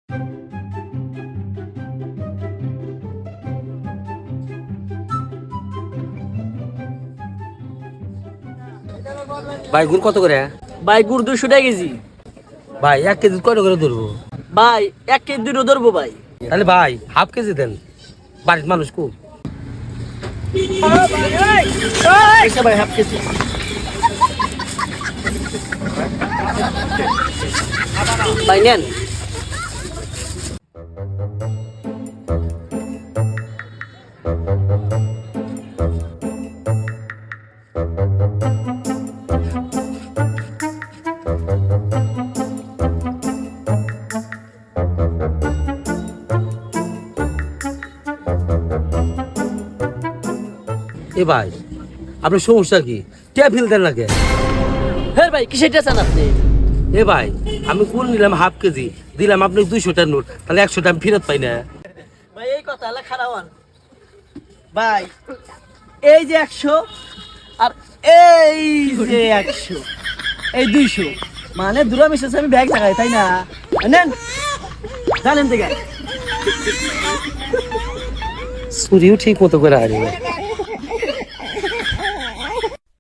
ভাই গুড় কত করে? ভাই গুড় 200 টাকা কেজি। ভাই 1 কেজি কত করে ধরবো? ভাই 1 কেজি দুটো ধরবো ভাই। তাহলে ভাই হাফ কেজি দেন, বাড়ির মানুষ খুব। ভাই হাফ কেজি। ভাই নেন। এ ভাই আপনার সমস্যা কি? ট্যাপ ফেলতেন না কেন? হ্যাঁ ভাই কিসেরটা চান আপনি? এ ভাই আমি কোন নিলাম হাফ কেজি, দিলাম আপনি 200টার নোট, তাহলে 100টা আমি ফেরত পাই না? ভাই এই কথা হলে খারাপ হন ভাই। এই যে 100 আর এই যে 100, এই 200 মানে দুটো মিশে আমি ব্যাগ লাগাই তাই না? নেন জানেন থেকে চুরিও ঠিক মতো করে হারিয়ে